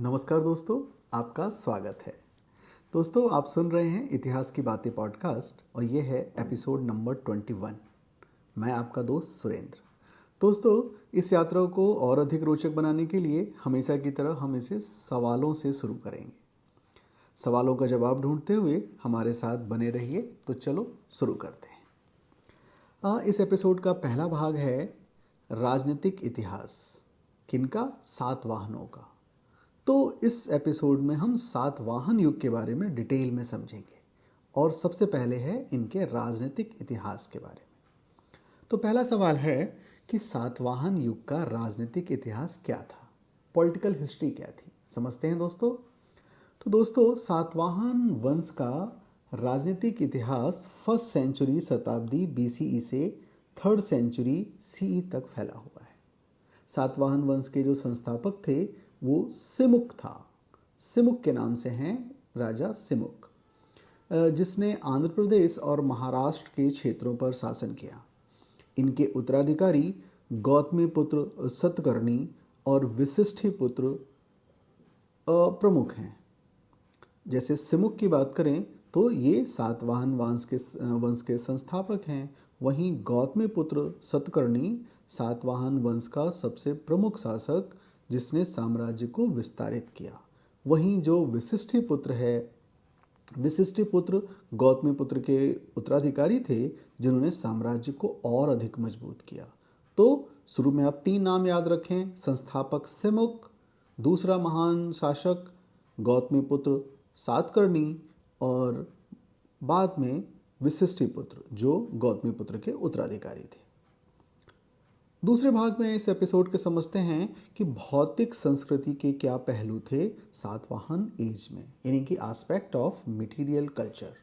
नमस्कार दोस्तों, आपका स्वागत है। दोस्तों, आप सुन रहे हैं इतिहास की बातें पॉडकास्ट और ये है एपिसोड नंबर 21। मैं आपका दोस्त सुरेंद्र। दोस्तों, इस यात्रा को और अधिक रोचक बनाने के लिए हमेशा की तरह हम इसे सवालों से शुरू करेंगे। सवालों का जवाब ढूंढते हुए हमारे साथ बने रहिए। तो चलो शुरू करते हैं। इस एपिसोड का पहला भाग है राजनीतिक इतिहास। किनका? सातवाहनों का। तो इस एपिसोड में हम सातवाहन युग के बारे में डिटेल में समझेंगे और सबसे पहले है इनके राजनीतिक इतिहास के बारे में। तो पहला सवाल है कि सातवाहन युग का राजनीतिक इतिहास क्या था, पॉलिटिकल हिस्ट्री क्या थी। समझते हैं दोस्तों। तो दोस्तों, सातवाहन वंश का राजनीतिक इतिहास फर्स्ट सेंचुरी शताब्दी बीसीई से थर्ड सेंचुरी सीई तक फैला हुआ है। सातवाहन वंश के जो संस्थापक थे वो सिमुक था। सिमुक के नाम से हैं राजा सिमुक, जिसने आंध्र प्रदेश और महाराष्ट्र के क्षेत्रों पर शासन किया। इनके उत्तराधिकारी गौतमीपुत्र सतकर्णी और वशिष्ठिपुत्र प्रमुख हैं। जैसे सिमुक की बात करें तो ये सातवाहन वंश के संस्थापक हैं। वहीं गौतमीपुत्र सतकर्णी सातवाहन वंश का सबसे प्रमुख शासक जिसने साम्राज्य को विस्तारित किया। वहीं जो वशिष्ठिपुत्र है, वशिष्ठिपुत्र गौतमीपुत्र के उत्तराधिकारी थे जिन्होंने साम्राज्य को और अधिक मजबूत किया। तो शुरू में आप 3 नाम याद रखें। संस्थापक सिमुक, दूसरा महान शासक गौतमीपुत्र सातकर्णी और बाद में वशिष्ठिपुत्र जो गौतमीपुत्र के उत्तराधिकारी थे। दूसरे भाग में इस एपिसोड के समझते हैं कि भौतिक संस्कृति के क्या पहलू थे सातवाहन एज में, यानी कि एस्पेक्ट ऑफ मटेरियल कल्चर।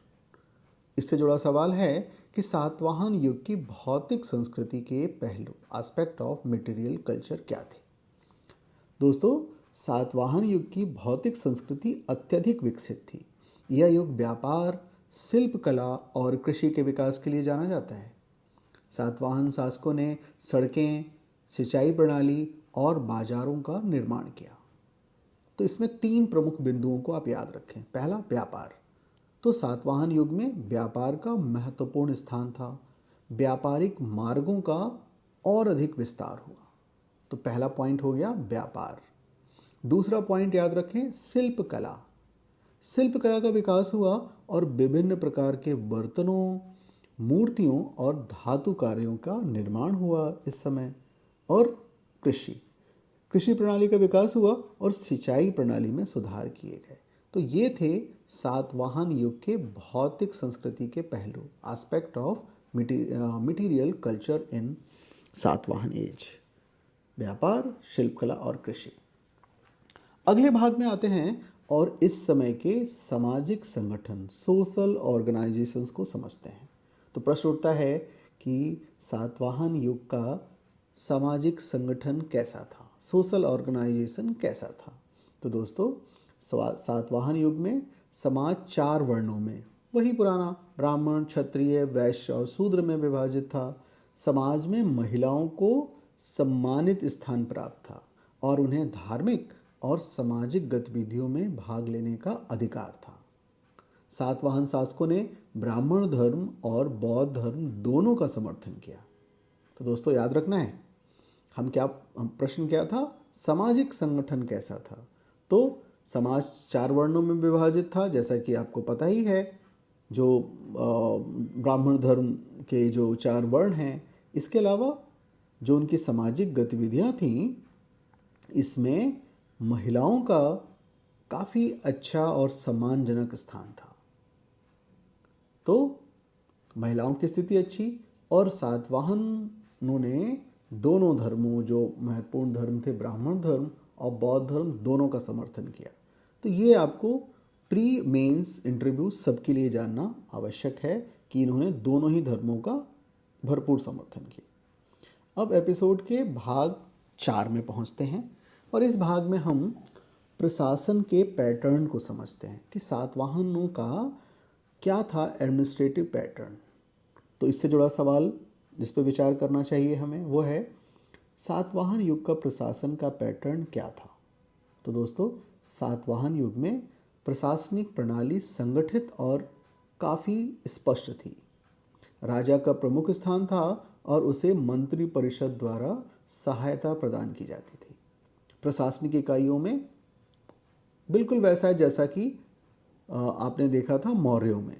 इससे जुड़ा सवाल है कि सातवाहन युग की भौतिक संस्कृति के पहलू एस्पेक्ट ऑफ मटेरियल कल्चर क्या थे। दोस्तों, सातवाहन युग की भौतिक संस्कृति अत्यधिक विकसित थी। यह युग व्यापार, शिल्पकला और कृषि के विकास के लिए जाना जाता है। सातवाहन शासकों ने सड़कें, सिंचाई प्रणाली और बाजारों का निर्माण किया। तो इसमें 3 प्रमुख बिंदुओं को आप याद रखें। पहला, व्यापार। तो सातवाहन युग में व्यापार का महत्वपूर्ण स्थान था। व्यापारिक मार्गों का और अधिक विस्तार हुआ। तो पहला पॉइंट हो गया व्यापार। दूसरा पॉइंट याद रखें, शिल्पकला। शिल्पकला का विकास हुआ और विभिन्न प्रकार के बर्तनों, मूर्तियों और धातु कार्यों का निर्माण हुआ इस समय। और कृषि प्रणाली का विकास हुआ और सिंचाई प्रणाली में सुधार किए गए। तो ये थे सातवाहन युग के भौतिक संस्कृति के पहलू, aspect of material culture in Satavahana age. व्यापार, शिल्पकला और कृषि। अगले भाग में आते हैं और इस समय के सामाजिक संगठन, सोशल ऑर्गेनाइजेशंस को समझते हैं। तो प्रश्न उठता है कि सातवाहन युग का सामाजिक संगठन कैसा था, सोशल ऑर्गेनाइजेशन कैसा था। तो दोस्तों, सातवाहन युग में समाज 4 वर्णों में, वही पुराना ब्राह्मण, क्षत्रिय, वैश्य और शूद्र में विभाजित था। समाज में महिलाओं को सम्मानित स्थान प्राप्त था और उन्हें धार्मिक और सामाजिक गतिविधियों में भाग लेने का अधिकार था। सातवाहन शासकों ने ब्राह्मण धर्म और बौद्ध धर्म दोनों का समर्थन किया। तो दोस्तों, याद रखना है हम प्रश्न क्या था, सामाजिक संगठन कैसा था। तो समाज 4 वर्णों में विभाजित था, जैसा कि आपको पता ही है। जो ब्राह्मण धर्म के जो 4 वर्ण हैं, इसके अलावा जो उनकी सामाजिक गतिविधियां थीं, इसमें महिलाओं का काफ़ी अच्छा और सम्मानजनक स्थान था। तो महिलाओं की स्थिति अच्छी, और सातवाहनों ने दोनों धर्मों, जो महत्वपूर्ण धर्म थे ब्राह्मण धर्म और बौद्ध धर्म, दोनों का समर्थन किया। तो ये आपको प्री मेंस इंटरव्यू सबके लिए जानना आवश्यक है कि इन्होंने दोनों ही धर्मों का भरपूर समर्थन किया। अब एपिसोड के भाग 4 में पहुंचते हैं और इस भाग में हम प्रशासन के पैटर्न को समझते हैं कि सातवाहनों का क्या था एडमिनिस्ट्रेटिव पैटर्न। तो इससे जुड़ा सवाल जिस पर विचार करना चाहिए हमें वो है, सातवाहन युग का प्रशासन का पैटर्न क्या था। तो दोस्तों सातवाहन युग में प्रशासनिक प्रणाली संगठित और काफ़ी स्पष्ट थी। राजा का प्रमुख स्थान था और उसे मंत्री परिषद द्वारा सहायता प्रदान की जाती थी। प्रशासनिक इकाइयों में बिल्कुल वैसा है जैसा कि आपने देखा था मौर्यों में।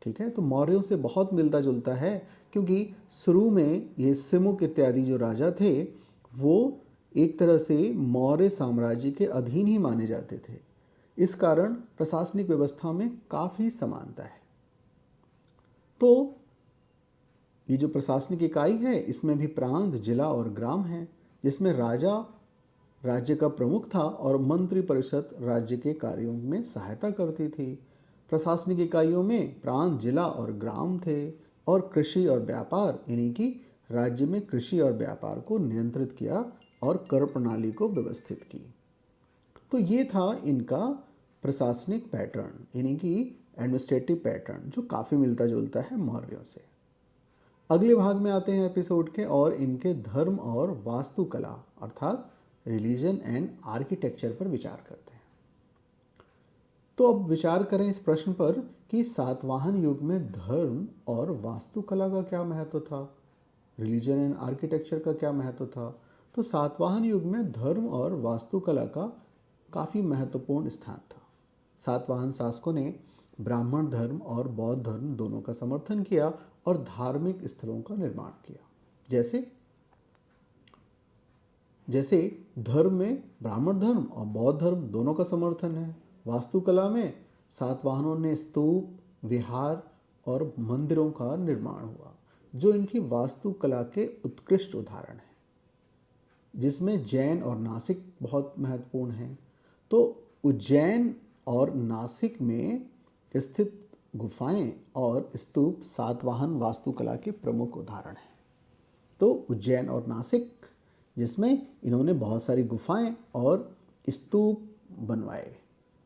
ठीक है, तो मौर्यों से बहुत मिलता जुलता है, क्योंकि शुरू में ये सिमुक इत्यादि जो राजा थे वो एक तरह से मौर्य साम्राज्य के अधीन ही माने जाते थे। इस कारण प्रशासनिक व्यवस्था में काफ़ी समानता है। तो ये जो प्रशासनिक इकाई है इसमें भी प्रांत, जिला और ग्राम है, जिसमें राजा राज्य का प्रमुख था और मंत्री परिषद राज्य के कार्यों में सहायता करती थी। प्रशासनिक इकाइयों में प्रांत, जिला और ग्राम थे और कृषि और व्यापार, यानी कि राज्य में कृषि और व्यापार को नियंत्रित किया और कर प्रणाली को व्यवस्थित की। तो ये था इनका प्रशासनिक पैटर्न, यानी कि एडमिनिस्ट्रेटिव पैटर्न, जो काफ़ी मिलता जुलता है मौर्यों से। अगले भाग में आते हैं एपिसोड के और इनके धर्म और वास्तुकला अर्थात रिलीजन एंड आर्किटेक्चर पर विचार करते हैं। तो अब विचार करें इस प्रश्न पर कि सातवाहन युग में धर्म और वास्तुकला का क्या महत्व था, रिलीजन एंड आर्किटेक्चर का क्या महत्व था। तो सातवाहन युग में धर्म और वास्तुकला का काफ़ी महत्वपूर्ण स्थान था। सातवाहन शासकों ने ब्राह्मण धर्म और बौद्ध धर्म दोनों का समर्थन किया और धार्मिक स्थलों का निर्माण किया। जैसे धर्म में ब्राह्मण धर्म और बौद्ध धर्म दोनों का समर्थन है। वास्तुकला में सातवाहनों ने स्तूप, विहार और मंदिरों का निर्माण हुआ, जो इनकी वास्तुकला के उत्कृष्ट उदाहरण हैं, जिसमें जैन और नासिक बहुत महत्वपूर्ण हैं। तो उज्जैन और नासिक में स्थित गुफाएं और स्तूप सातवाहन वास्तुकला के प्रमुख उदाहरण हैं। तो उज्जैन और नासिक, जिसमें इन्होंने बहुत सारी गुफाएं और स्तूप बनवाए।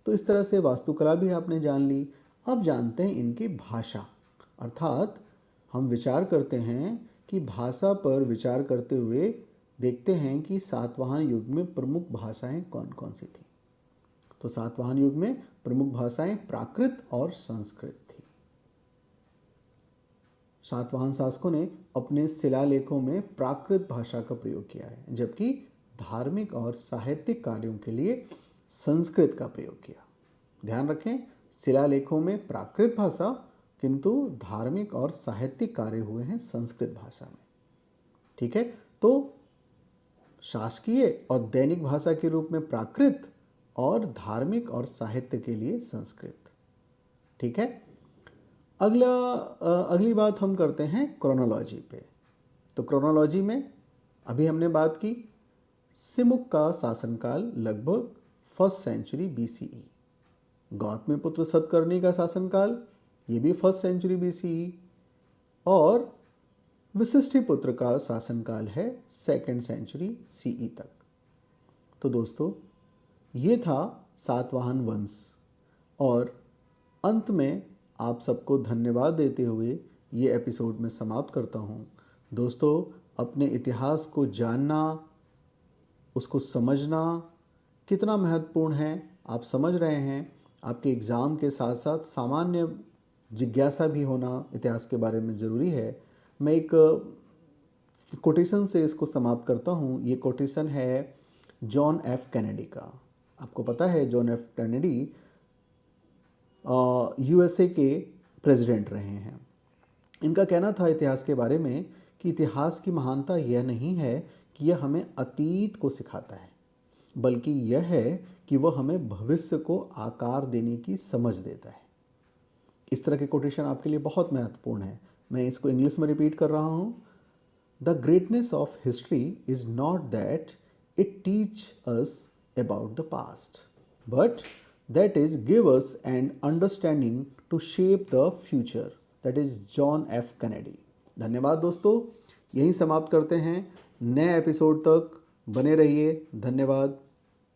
तो इस तरह से वास्तुकला भी आपने जान ली। अब जानते हैं इनकी भाषा, अर्थात हम विचार करते हैं कि भाषा पर विचार करते हुए देखते हैं कि सातवाहन युग में प्रमुख भाषाएं कौन कौन सी थी। तो सातवाहन युग में प्रमुख भाषाएं प्राकृत और संस्कृत थी। सातवाहन शासकों ने अपने शिलालेखों में प्राकृत भाषा का प्रयोग किया है, जबकि धार्मिक और साहित्यिक कार्यों के लिए संस्कृत का प्रयोग किया। ध्यान रखें, शिलालेखों में प्राकृत भाषा, किंतु धार्मिक और साहित्यिक कार्य हुए हैं संस्कृत भाषा में। ठीक है, तो शासकीय और दैनिक भाषा के रूप में प्राकृत और धार्मिक और साहित्य के लिए संस्कृत। ठीक है, अगली बात हम करते हैं क्रोनोलॉजी पे। तो क्रोनोलॉजी में अभी हमने बात की सिमुक का शासनकाल लगभग 1st century BCE, Gautamiputra Satakarni का शासनकाल ये भी 1st सेंचुरी BCE, और वशिष्ठिपुत्र का शासनकाल है 2nd सेंचुरी CE तक। तो दोस्तों ये था सातवाहन वंश, और अंत में आप सबको धन्यवाद देते हुए ये एपिसोड में समाप्त करता हूँ। दोस्तों, अपने इतिहास को जानना, उसको समझना कितना महत्वपूर्ण है आप समझ रहे हैं। आपके एग्ज़ाम के साथ साथ सामान्य जिज्ञासा भी होना इतिहास के बारे में ज़रूरी है। मैं एक कोटेशन से इसको समाप्त करता हूँ। ये कोटेशन है जॉन F कैनेडी का। आपको पता है जॉन F कैनेडी USA के प्रेसिडेंट रहे हैं। इनका कहना था इतिहास के बारे में कि इतिहास की महानता यह नहीं है कि यह हमें अतीत को सिखाता है, बल्कि यह है कि वह हमें भविष्य को आकार देने की समझ देता है। इस तरह के कोटेशन आपके लिए बहुत महत्वपूर्ण है। मैं इसको इंग्लिश में रिपीट कर रहा हूँ। The greatness of history is not that it teach us about the past, but that is give us an understanding to shape the future. That is John F Kennedy. धन्यवाद दोस्तों, यहीं समाप्त करते हैं। नए एपिसोड तक बने रहिए। धन्यवाद।